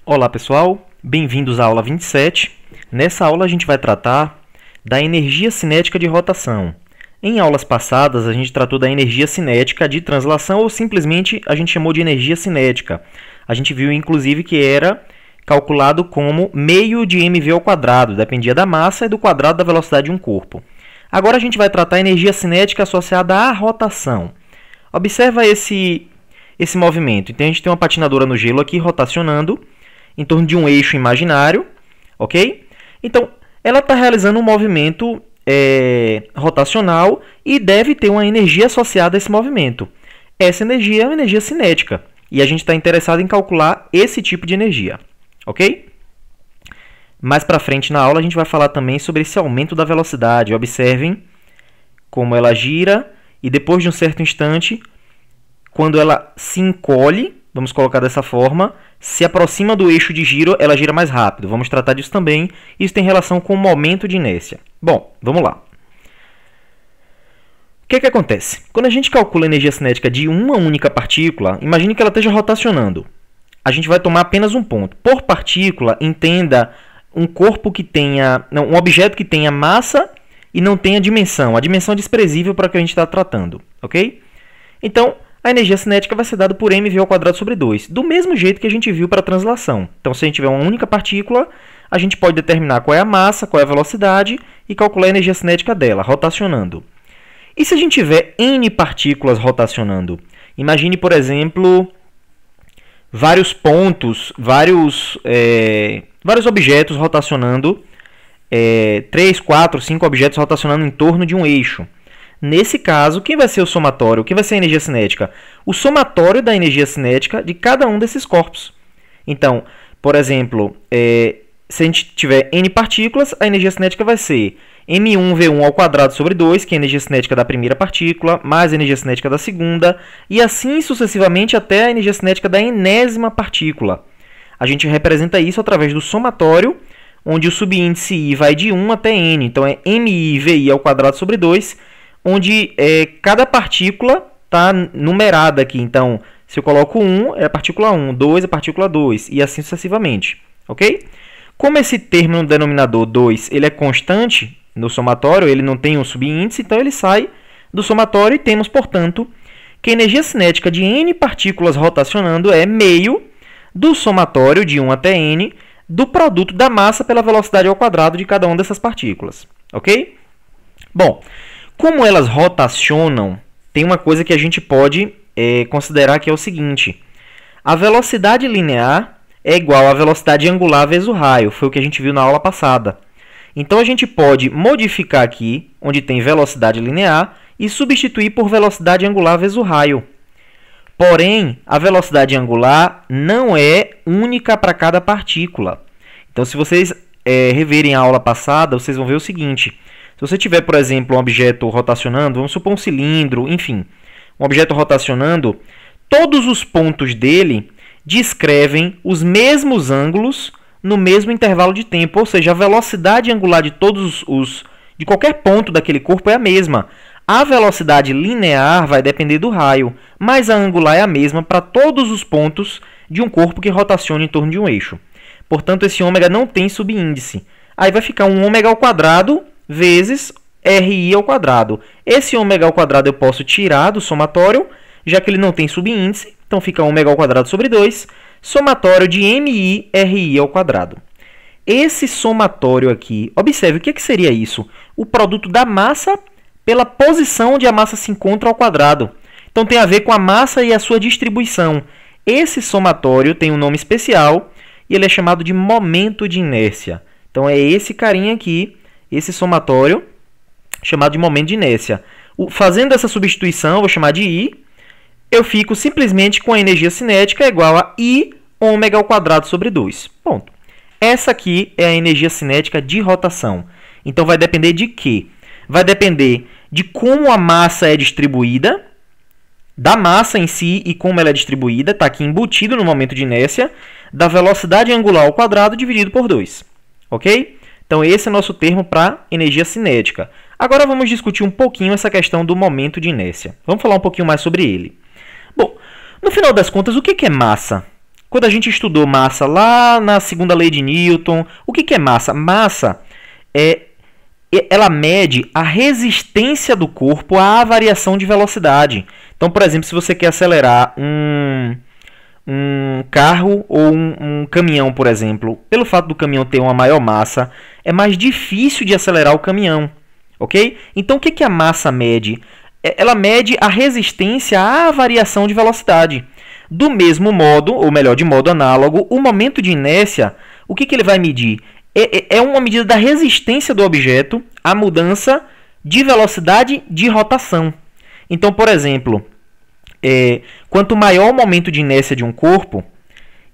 Olá pessoal, bem-vindos à aula 27. Nessa aula a gente vai tratar da energia cinética de rotação. Em aulas passadas a gente tratou da energia cinética de translação ou simplesmente a gente chamou de energia cinética. A gente viu inclusive que era calculado como meio de mv ao quadrado, dependia da massa e do quadrado da velocidade de um corpo. Agora a gente vai tratar a energia cinética associada à rotação. Observa esse movimento. Então a gente tem uma patinadora no gelo aqui rotacionando em torno de um eixo imaginário, ok? Então, ela está realizando um movimento rotacional e deve ter uma energia associada a esse movimento. Essa energia é uma energia cinética e a gente está interessado em calcular esse tipo de energia, ok? Mais para frente na aula a gente vai falar também sobre esse aumento da velocidade. Observem como ela gira e depois de um certo instante, quando ela se encolhe, vamos colocar dessa forma, se aproxima do eixo de giro, ela gira mais rápido. Vamos tratar disso também. Isso tem relação com o momento de inércia. Bom, vamos lá. O que acontece? Quando a gente calcula a energia cinética de uma única partícula, imagine que ela esteja rotacionando. A gente vai tomar apenas um ponto. Por partícula, entenda um corpo que tenha, um objeto que tenha massa e não tenha dimensão. A dimensão é desprezível para o que a gente está tratando, ok? Então, a energia cinética vai ser dada por mv ao quadrado sobre 2, do mesmo jeito que a gente viu para a translação. Então, se a gente tiver uma única partícula, a gente pode determinar qual é a massa, qual é a velocidade e calcular a energia cinética dela, rotacionando. E se a gente tiver n partículas rotacionando? Imagine, por exemplo, vários pontos, vários objetos rotacionando, 3, 4, 5 objetos rotacionando em torno de um eixo. Nesse caso, quem vai ser o somatório? Quem vai ser a energia cinética? O somatório da energia cinética de cada um desses corpos. Então, por exemplo, se a gente tiver n partículas, a energia cinética vai ser m1v1 ao quadrado sobre 2, que é a energia cinética da primeira partícula, mais a energia cinética da segunda, e assim sucessivamente até a energia cinética da enésima partícula. A gente representa isso através do somatório, onde o subíndice i vai de 1 até n. Então, é mivi ao quadrado sobre 2, onde cada partícula está numerada aqui. Então, se eu coloco 1, é a partícula 1, 2 é a partícula 2, e assim sucessivamente. Ok? Como esse termo no denominador 2 ele é constante no somatório, ele não tem um subíndice, então ele sai do somatório e temos, portanto, que a energia cinética de n partículas rotacionando é meio do somatório de 1 até n do produto da massa pela velocidade ao quadrado de cada uma dessas partículas. Ok? Bom, como elas rotacionam, tem uma coisa que a gente pode considerar que é o seguinte. A velocidade linear é igual à velocidade angular vezes o raio. Foi o que a gente viu na aula passada. Então, a gente pode modificar aqui, onde tem velocidade linear, e substituir por velocidade angular vezes o raio. Porém, a velocidade angular não é única para cada partícula. Então, se vocês reverem a aula passada, vocês vão ver o seguinte. Se você tiver, por exemplo, um objeto rotacionando, vamos supor um cilindro, enfim, um objeto rotacionando, todos os pontos dele descrevem os mesmos ângulos no mesmo intervalo de tempo, ou seja, a velocidade angular de de qualquer ponto daquele corpo é a mesma. A velocidade linear vai depender do raio, mas a angular é a mesma para todos os pontos de um corpo que rotaciona em torno de um eixo. Portanto, esse ômega não tem subíndice. Aí vai ficar um ômega ao quadrado vezes RI ao quadrado. Esse ômega ao quadrado eu posso tirar do somatório, já que ele não tem subíndice, então fica ômega ao quadrado sobre 2, somatório de MI RI ao quadrado. Esse somatório aqui, observe, o que seria isso? O produto da massa pela posição onde a massa se encontra ao quadrado. Então tem a ver com a massa e a sua distribuição. Esse somatório tem um nome especial e ele é chamado de momento de inércia. Então é esse carinha aqui, esse somatório, chamado de momento de inércia. Fazendo essa substituição, vou chamar de I, eu fico simplesmente com a energia cinética igual a I ômega ao quadrado sobre 2. Ponto. Essa aqui é a energia cinética de rotação. Então, vai depender de quê? Vai depender de como a massa é distribuída, da massa em si e como ela é distribuída, está aqui embutido no momento de inércia, da velocidade angular ao quadrado dividido por 2. Ok? Então, esse é o nosso termo para energia cinética. Agora, vamos discutir um pouquinho essa questão do momento de inércia. Vamos falar um pouquinho mais sobre ele. Bom, no final das contas, o que é massa? Quando a gente estudou massa lá na segunda lei de Newton, o que é massa? Massa ela mede a resistência do corpo à variação de velocidade. Então, por exemplo, se você quer acelerar um carro ou um caminhão, por exemplo, pelo fato do caminhão ter uma maior massa, é mais difícil de acelerar o caminhão, ok? Então, o que a massa mede? Ela mede a resistência à variação de velocidade. Do mesmo modo, ou melhor, de modo análogo, o momento de inércia, o que ele vai medir? É uma medida da resistência do objeto à mudança de velocidade de rotação. Então, por exemplo, quanto maior o momento de inércia de um corpo,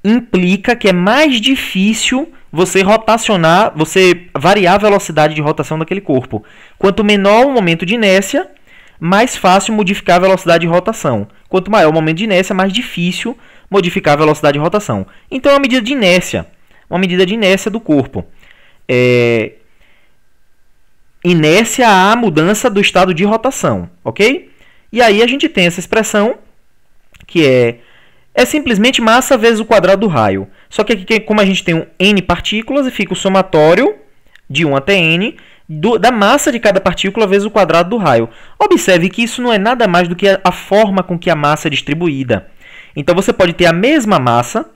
implica que é mais difícil você rotacionar, você variar a velocidade de rotação daquele corpo. Quanto menor o momento de inércia, mais fácil modificar a velocidade de rotação. Quanto maior o momento de inércia, mais difícil modificar a velocidade de rotação. Então é uma medida de inércia, do corpo. Inércia à mudança do estado de rotação, ok? E aí a gente tem essa expressão que é simplesmente massa vezes o quadrado do raio. Só que aqui, como a gente tem n partículas, fica o somatório de 1 até n da massa de cada partícula vezes o quadrado do raio. Observe que isso não é nada mais do que a forma com que a massa é distribuída. Então você pode ter a mesma massa,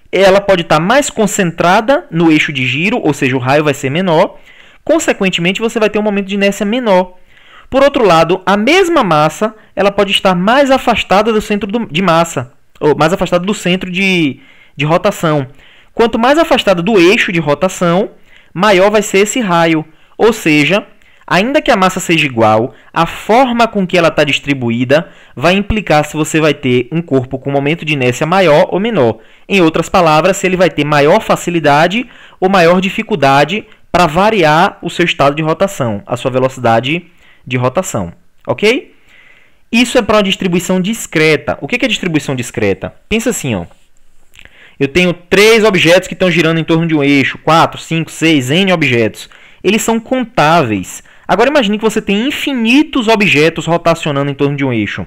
ela pode estar mais concentrada no eixo de giro, ou seja, o raio vai ser menor, consequentemente você vai ter um momento de inércia menor. Por outro lado, a mesma massa ela pode estar mais afastada do centro de massa, ou mais afastada do centro de rotação. Quanto mais afastada do eixo de rotação, maior vai ser esse raio. Ou seja, ainda que a massa seja igual, a forma com que ela está distribuída vai implicar se você vai ter um corpo com momento de inércia maior ou menor. Em outras palavras, se ele vai ter maior facilidade ou maior dificuldade para variar o seu estado de rotação, a sua velocidade de rotação. Ok? Isso é para uma distribuição discreta. O que é distribuição discreta? Pensa assim, ó. Eu tenho 3 objetos que estão girando em torno de um eixo, 4, 5, 6, n objetos. Eles são contáveis. Agora imagine que você tem infinitos objetos rotacionando em torno de um eixo.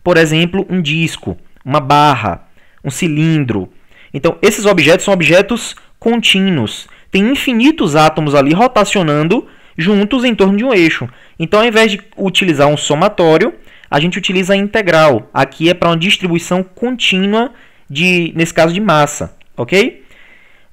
Por exemplo, um disco, uma barra, um cilindro. Então, esses objetos são objetos contínuos. Tem infinitos átomos ali rotacionando juntos em torno de um eixo. Então, ao invés de utilizar um somatório, a gente utiliza a integral. Aqui é para uma distribuição contínua, nesse caso, de massa. Ok?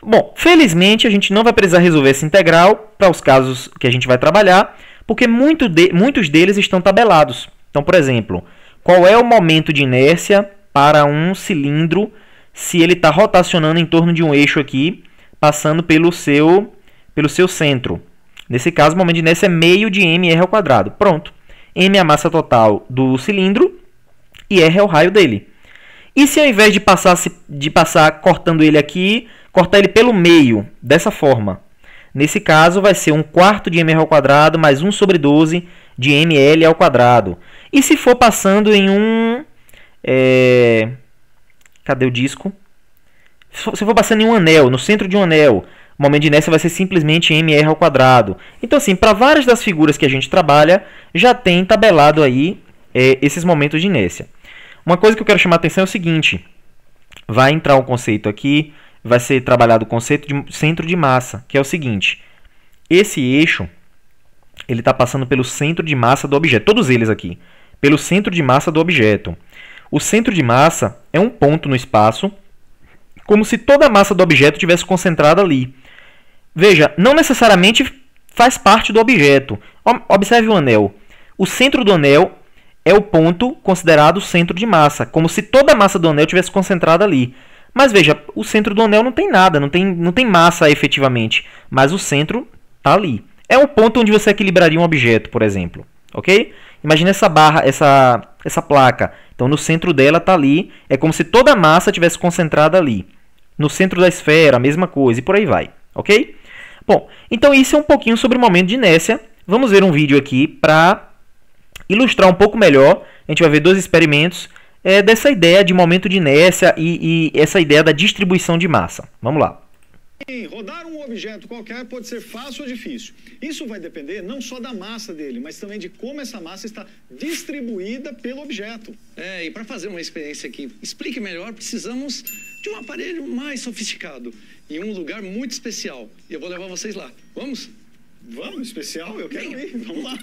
Bom, felizmente a gente não vai precisar resolver essa integral para os casos que a gente vai trabalhar, porque muitos deles estão tabelados. Então, por exemplo, qual é o momento de inércia para um cilindro se ele está rotacionando em torno de um eixo aqui, passando pelo seu centro? Nesse caso, o momento de inércia é meio de mr ao quadrado. Pronto. M é a massa total do cilindro e R é o raio dele. E se ao invés de passar cortando ele aqui, cortar ele pelo meio, dessa forma? Nesse caso, vai ser 1/4 de mr ao quadrado mais 1 sobre 12 de ml ao quadrado. E se for passando em cadê o disco? Se for passando em um anel, no centro de um anel, o momento de inércia vai ser simplesmente mr ao quadrado. Então, assim, para várias das figuras que a gente trabalha, já tem tabelado aí esses momentos de inércia. Uma coisa que eu quero chamar a atenção é o seguinte. Vai entrar um conceito aqui, vai ser trabalhado o conceito de centro de massa, que é o seguinte. Esse eixo, ele está passando pelo centro de massa do objeto. Todos eles aqui. Pelo centro de massa do objeto. O centro de massa é um ponto no espaço, como se toda a massa do objeto estivesse concentrada ali. Veja, não necessariamente faz parte do objeto. Observe o anel. O centro do anel é o ponto considerado centro de massa, como se toda a massa do anel estivesse concentrada ali. Mas veja, o centro do anel não tem nada, não tem massa efetivamente, mas o centro está ali. É o ponto onde você equilibraria um objeto, por exemplo. Ok? Imagina essa barra, essa placa. Então, no centro dela está ali, é como se toda a massa estivesse concentrada ali. No centro da esfera, a mesma coisa, e por aí vai. Ok? Bom, então isso é um pouquinho sobre o momento de inércia. Vamos ver um vídeo aqui para ilustrar um pouco melhor. A gente vai ver 2 experimentos dessa ideia de momento de inércia e essa ideia da distribuição de massa. Vamos lá. Rodar um objeto qualquer pode ser fácil ou difícil. Isso vai depender não só da massa dele, mas também de como essa massa está distribuída pelo objeto. E para fazer uma experiência que explique melhor, precisamos de um aparelho mais sofisticado e um lugar muito especial. E eu vou levar vocês lá. Vamos? Vamos, especial? Eu quero ir. Vamos lá.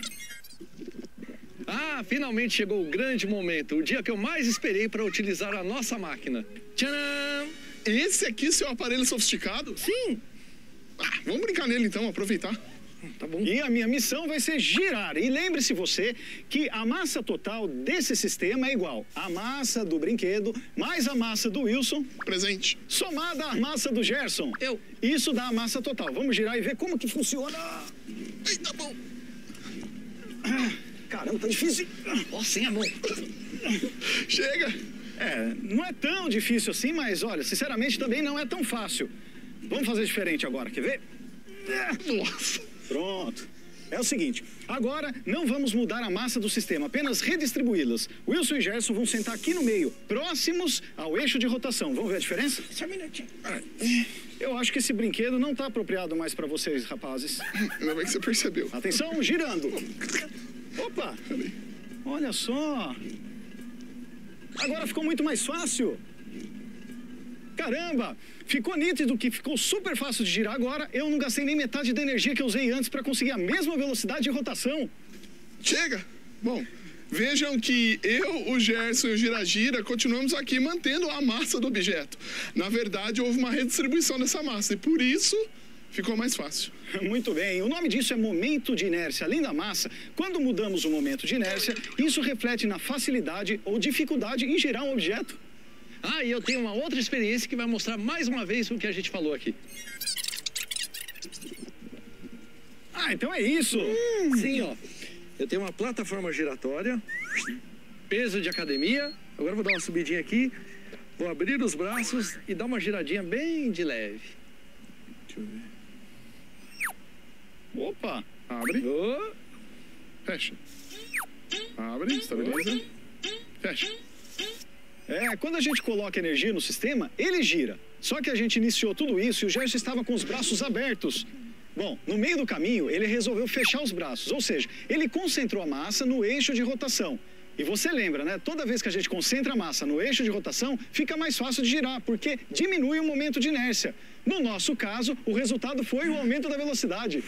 Finalmente chegou o grande momento, o dia que eu mais esperei para utilizar a nossa máquina. Tcharam! Esse aqui é seu aparelho sofisticado? Sim! Vamos brincar nele então, aproveitar. Tá bom. E a minha missão vai ser girar. E lembre-se você que a massa total desse sistema é igual à massa do brinquedo mais a massa do Wilson. Presente. Somada à massa do Gerson. Isso dá a massa total. Vamos girar e ver como que funciona. Eita, bom. Caramba, tá difícil. Sem a mão. Chega. Não é tão difícil assim, mas olha, sinceramente também não é tão fácil. Vamos fazer diferente agora, quer ver? Nossa. Pronto. É o seguinte, agora não vamos mudar a massa do sistema, apenas redistribuí-las. Wilson e Gerson vão sentar aqui no meio, próximos ao eixo de rotação. Vamos ver a diferença? Só um minutinho. Eu acho que esse brinquedo não está apropriado mais para vocês, rapazes. Ainda bem que você percebeu. Atenção, girando. Opa! Olha só. Agora ficou muito mais fácil. Caramba! Ficou nítido que ficou super fácil de girar agora. Eu não gastei nem metade da energia que eu usei antes para conseguir a mesma velocidade de rotação. Chega! Bom, vejam que eu, o Gerson e o Gira-Gira continuamos aqui mantendo a massa do objeto. Na verdade, houve uma redistribuição dessa massa e por isso ficou mais fácil. Muito bem. O nome disso é momento de inércia. Além da massa, quando mudamos o momento de inércia, isso reflete na facilidade ou dificuldade em girar um objeto. E eu tenho uma outra experiência que vai mostrar mais uma vez o que a gente falou aqui. Então é isso. Sim, ó. Eu tenho uma plataforma giratória, peso de academia. Agora eu vou dar uma subidinha aqui, vou abrir os braços e dar uma giradinha bem de leve. Deixa eu ver. Opa! Abre. Fecha. Abre, estabiliza. Fecha. Quando a gente coloca energia no sistema, ele gira. Só que a gente iniciou tudo isso e o Gerson estava com os braços abertos. Bom, no meio do caminho, ele resolveu fechar os braços. Ou seja, ele concentrou a massa no eixo de rotação. E você lembra, né? Toda vez que a gente concentra a massa no eixo de rotação, fica mais fácil de girar, porque diminui o momento de inércia. No nosso caso, o resultado foi o aumento da velocidade.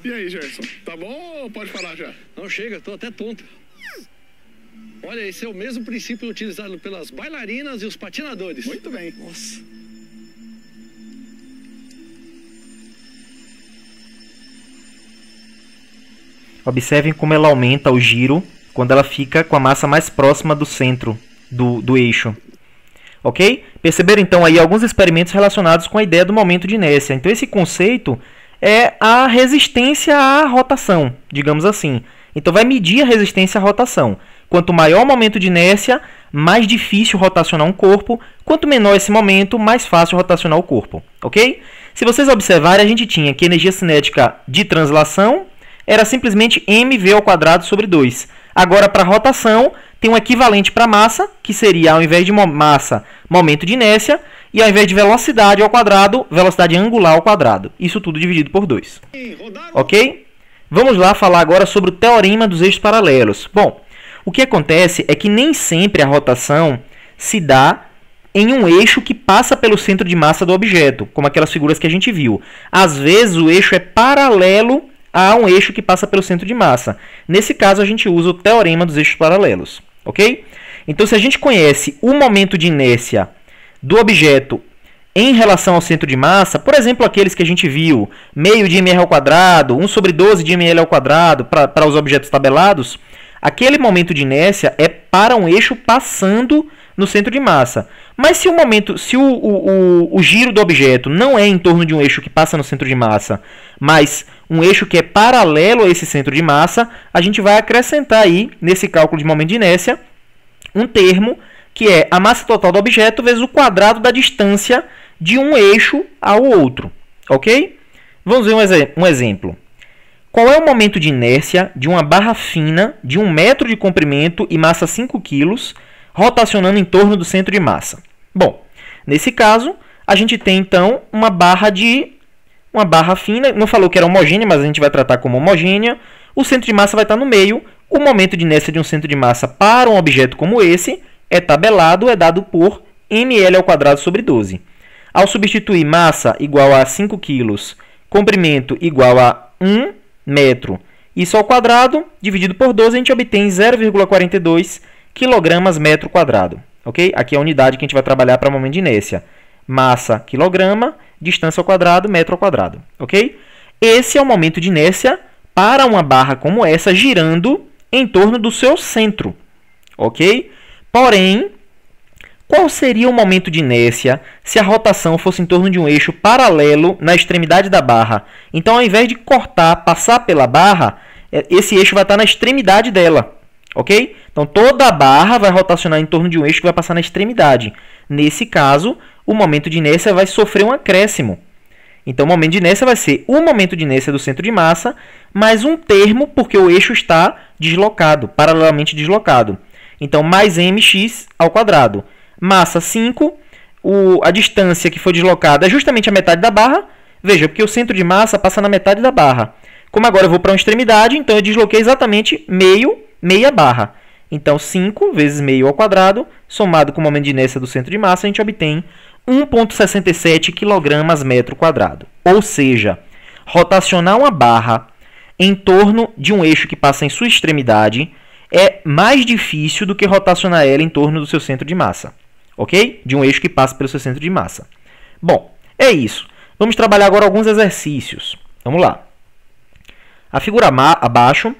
E aí, Gerson? Tá bom ou pode parar já? Não chega, tô até tonto. Olha, esse é o mesmo princípio utilizado pelas bailarinas e os patinadores. Muito bem. Nossa. Observem como ela aumenta o giro quando ela fica com a massa mais próxima do centro do eixo. Ok? Perceberam então aí alguns experimentos relacionados com a ideia do momento de inércia. Então esse conceito é a resistência à rotação, digamos assim. Então vai medir a resistência à rotação. Quanto maior o momento de inércia, mais difícil rotacionar um corpo. Quanto menor esse momento, mais fácil rotacionar o corpo. Ok? Se vocês observarem, a gente tinha que a energia cinética de translação era simplesmente mv² sobre 2. Agora, para rotação, tem um equivalente para massa, que seria, ao invés de massa, momento de inércia, e ao invés de velocidade ao quadrado, velocidade angular ao quadrado. Isso tudo dividido por 2. Ok? Vamos lá falar agora sobre o teorema dos eixos paralelos. Bom, o que acontece é que nem sempre a rotação se dá em um eixo que passa pelo centro de massa do objeto, como aquelas figuras que a gente viu. Às vezes o eixo é paralelo a um eixo que passa pelo centro de massa. Nesse caso a gente usa o teorema dos eixos paralelos. Ok? Então se a gente conhece o momento de inércia do objeto em relação ao centro de massa, por exemplo, aqueles que a gente viu, meio de mr ao quadrado, 1 sobre 12 de ml ao quadrado, para os objetos tabelados, aquele momento de inércia é para um eixo passando no centro de massa. Mas se o giro do objeto não é em torno de um eixo que passa no centro de massa, mas um eixo que é paralelo a esse centro de massa, a gente vai acrescentar aí, nesse cálculo de momento de inércia, um termo que é a massa total do objeto vezes o quadrado da distância de um eixo ao outro. Ok? Vamos ver um exemplo. Qual é o momento de inércia de uma barra fina de 1 metro de comprimento e massa 5 kg, rotacionando em torno do centro de massa? Bom, nesse caso, a gente tem então uma barra fina, não falou que era homogênea, mas a gente vai tratar como homogênea. O centro de massa vai estar no meio. O momento de inércia de um centro de massa para um objeto como esse é tabelado, é dado por ml²/12. Ao substituir massa igual a 5 kg, comprimento igual a 1 metro, isso ao quadrado, dividido por 12, a gente obtém 0,42 kg/m². Ok? Aqui é a unidade que a gente vai trabalhar para o momento de inércia. Massa, quilograma, distância ao quadrado, metro ao quadrado. Ok? Esse é o momento de inércia para uma barra como essa, girando em torno do seu centro. Ok? Porém, qual seria o momento de inércia se a rotação fosse em torno de um eixo paralelo na extremidade da barra? Então, ao invés de cortar, passar pela barra, esse eixo vai estar na extremidade dela. Ok? Então, toda a barra vai rotacionar em torno de um eixo que vai passar na extremidade. Nesse caso, o momento de inércia vai sofrer um acréscimo. Então, o momento de inércia vai ser o momento de inércia do centro de massa, mais um termo, porque o eixo está deslocado, paralelamente deslocado. Então, mais mx². Massa 5, a distância que foi deslocada é justamente a metade da barra. Veja, porque o centro de massa passa na metade da barra. Como agora eu vou para uma extremidade, então eu desloquei exatamente meia barra. Então, 5 vezes meio², somado com o momento de inércia do centro de massa, a gente obtém 1,67 kg/m². Ou seja, rotacionar uma barra em torno de um eixo que passa em sua extremidade é mais difícil do que rotacionar ela em torno do seu centro de massa. Ok? De um eixo que passa pelo seu centro de massa. Bom, é isso. Vamos trabalhar agora alguns exercícios. Vamos lá. A figura abaixo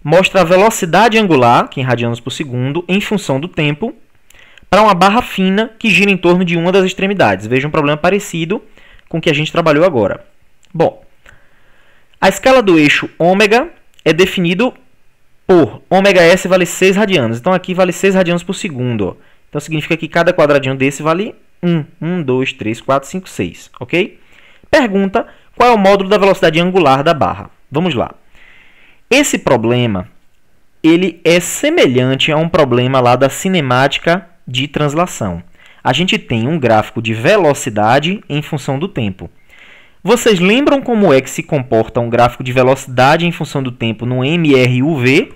mostra a velocidade angular, que é em radianos por segundo, em função do tempo, para uma barra fina que gira em torno de uma das extremidades. Veja um problema parecido com o que a gente trabalhou agora. Bom, a escala do eixo ômega é definido por ômega-s vale 6 radianos. Então, aqui vale 6 radianos por segundo. Então, significa que cada quadradinho desse vale 1. 1, 2, 3, 4, 5, 6. Ok? Pergunta, qual é o módulo da velocidade angular da barra? Vamos lá. Esse problema, ele é semelhante a um problema lá da cinemática de translação. A gente tem um gráfico de velocidade em função do tempo. Vocês lembram como é que se comporta um gráfico de velocidade em função do tempo no MRUV?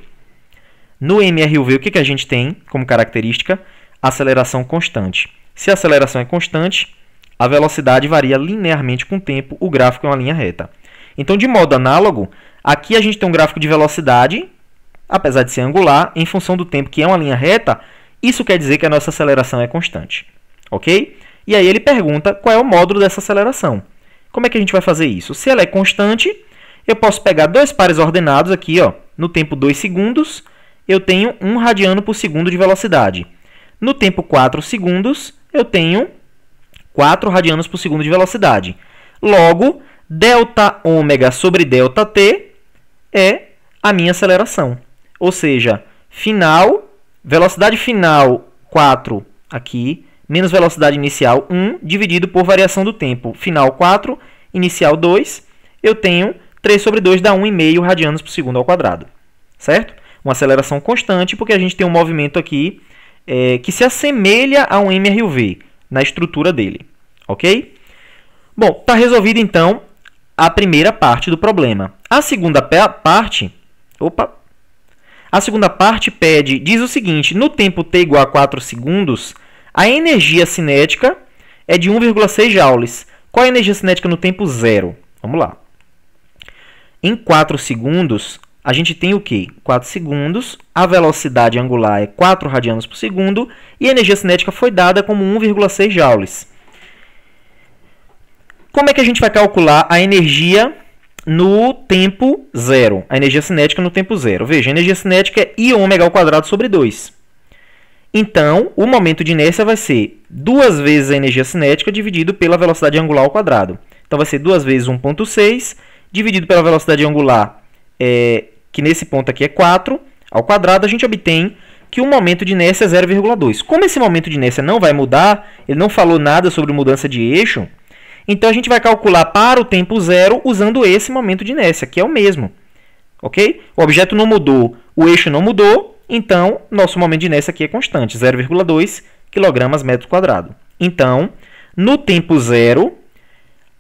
No MRUV, o que a gente tem como característica? Aceleração constante. Se a aceleração é constante, a velocidade varia linearmente com o tempo, o gráfico é uma linha reta. Então, de modo análogo, aqui a gente tem um gráfico de velocidade, apesar de ser angular, em função do tempo, que é uma linha reta, isso quer dizer que a nossa aceleração é constante. Ok? E aí ele pergunta qual é o módulo dessa aceleração. Como é que a gente vai fazer isso? Se ela é constante, eu posso pegar dois pares ordenados aqui, ó, no tempo 2 segundos, eu tenho 1 radiano por segundo de velocidade. No tempo 4 segundos, eu tenho 4 radianos por segundo de velocidade. Logo, delta ômega sobre delta t é a minha aceleração. Ou seja, velocidade final 4 aqui, menos velocidade inicial 1, dividido por variação do tempo. Final 4, inicial 2, eu tenho 3 sobre 2 dá 1,5 radianos por segundo ao quadrado. Certo? Uma aceleração constante, porque a gente tem um movimento aqui que se assemelha a um MRUV na estrutura dele. Ok? Bom, está resolvida então a primeira parte do problema. A segunda parte... A segunda parte diz o seguinte: no tempo t igual a 4 segundos, a energia cinética é de 1,6 joules. Qual é a energia cinética no tempo zero? Vamos lá. Em 4 segundos, a gente tem o quê? 4 segundos, a velocidade angular é 4 radianos por segundo e a energia cinética foi dada como 1,6 joules. Como é que a gente vai calcular a energia no tempo zero? A energia cinética no tempo zero. Veja, a energia cinética é I⍵² sobre 2. Então, o momento de inércia vai ser 2 vezes a energia cinética dividido pela velocidade angular ao quadrado. Então, vai ser 2 vezes 1,6 dividido pela velocidade angular, que nesse ponto aqui é 4, ao quadrado, a gente obtém que o momento de inércia é 0,2. Como esse momento de inércia não vai mudar, ele não falou nada sobre mudança de eixo, então a gente vai calcular para o tempo zero usando esse momento de inércia, que é o mesmo. Ok? O objeto não mudou, o eixo não mudou, então nosso momento de inércia aqui é constante, 0,2 kg/m². Então, No tempo zero,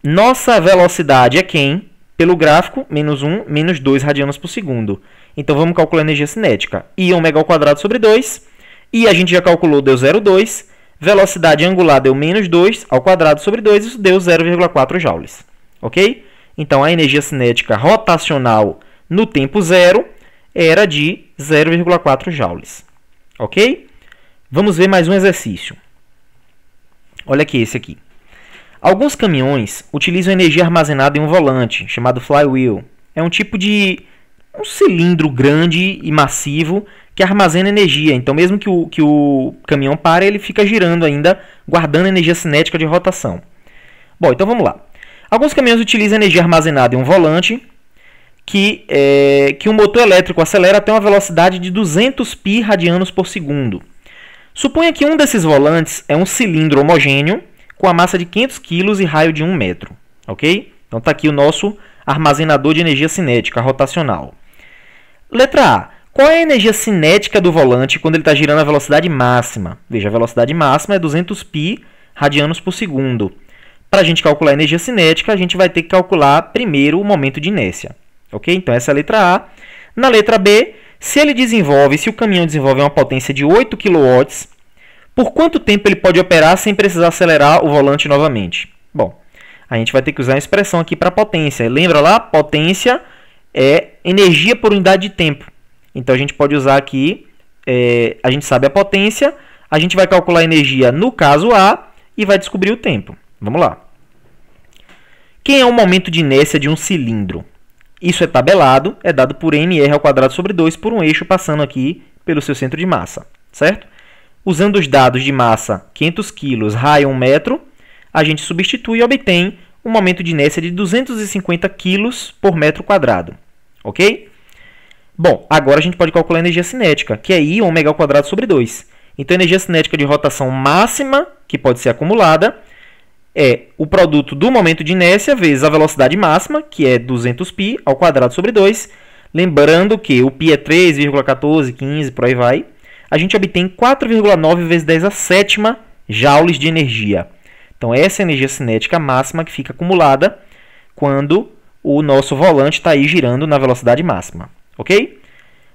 nossa velocidade é quem? Pelo gráfico, menos 1, menos 2 radianos por segundo. Então, vamos calcular a energia cinética. I ômega ao quadrado sobre 2. E a gente já calculou, deu 0,2. Velocidade angular deu menos 2 ao quadrado sobre 2. Isso deu 0,4 joules. Ok? Então, a energia cinética rotacional no tempo zero era de 0,4 joules. Ok? Vamos ver mais um exercício. Olha aqui esse aqui. Alguns caminhões utilizam energia armazenada em um volante, chamado flywheel. É um tipo de um cilindro grande e massivo que armazena energia. Então, mesmo que o caminhão pare, ele fica girando ainda, guardando energia cinética de rotação. Bom, então vamos lá. Alguns caminhões utilizam energia armazenada em um volante que um motor elétrico acelera até uma velocidade de 200 pi radianos por segundo. Suponha que um desses volantes é um cilindro homogêneo com a massa de 500 kg e raio de 1 metro. Ok? Então está aqui o nosso armazenador de energia cinética rotacional. Letra A. Qual é a energia cinética do volante quando ele está girando a velocidade máxima? Veja, a velocidade máxima é 200 pi radianos por segundo. Para a gente calcular a energia cinética, a gente vai ter que calcular primeiro o momento de inércia. Ok? Então essa é a letra A. Na letra B, se o caminhão desenvolve uma potência de 8 kW, por quanto tempo ele pode operar sem precisar acelerar o volante novamente? Bom, a gente vai ter que usar a expressão aqui para potência. Lembra lá? Potência é energia por unidade de tempo. Então a gente pode usar aqui, a gente sabe a potência, a gente vai calcular a energia no caso A e vai descobrir o tempo. Vamos lá. Quem é o momento de inércia de um cilindro? Isso é tabelado, é dado por mr ao quadrado sobre 2 por um eixo passando aqui pelo seu centro de massa, certo? Usando os dados de massa 500 kg, raio 1 metro, a gente substitui e obtém um momento de inércia de 250 kg por metro quadrado, ok? Bom, agora a gente pode calcular a energia cinética, que é I ômega ao quadrado sobre 2. Então, a energia cinética de rotação máxima, que pode ser acumulada, é o produto do momento de inércia vezes a velocidade máxima, que é 200 π ao quadrado sobre 2. Lembrando que o π é 3,14, 15, por aí vai. A gente obtém 4,9 vezes 10 a sétima joules de energia. Então, essa é a energia cinética máxima que fica acumulada quando o nosso volante está aí girando na velocidade máxima. Ok?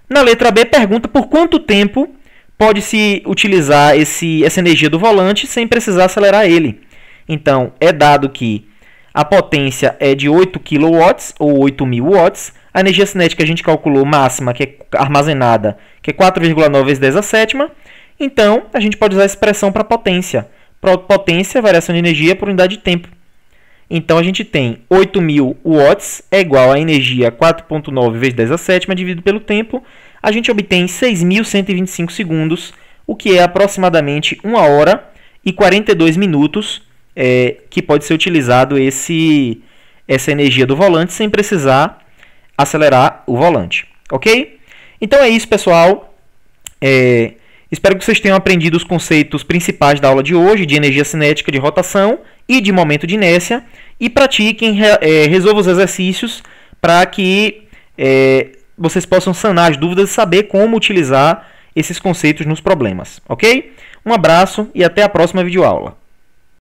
Na letra B, pergunta por quanto tempo pode-se utilizar essa energia do volante sem precisar acelerar ele. Então, é dado que a potência é de 8 kW ou 8.000 watts. A energia cinética a gente calculou máxima, que é armazenada, que é 4,9 vezes 10 a sétima. Então, a gente pode usar a expressão para potência. Potência, variação de energia por unidade de tempo. Então, a gente tem 8.000 watts é igual a energia 4,9 vezes 10 a sétima dividido pelo tempo. A gente obtém 6.125 segundos, o que é aproximadamente 1 hora e 42 minutos, que pode ser utilizado essa energia do volante sem precisar acelerar o volante. Ok? Então é isso, pessoal. Espero que vocês tenham aprendido os conceitos principais da aula de hoje, de energia cinética de rotação e de momento de inércia, e pratiquem, resolvam os exercícios para que vocês possam sanar as dúvidas e saber como utilizar esses conceitos nos problemas. Ok? Um abraço e até a próxima videoaula.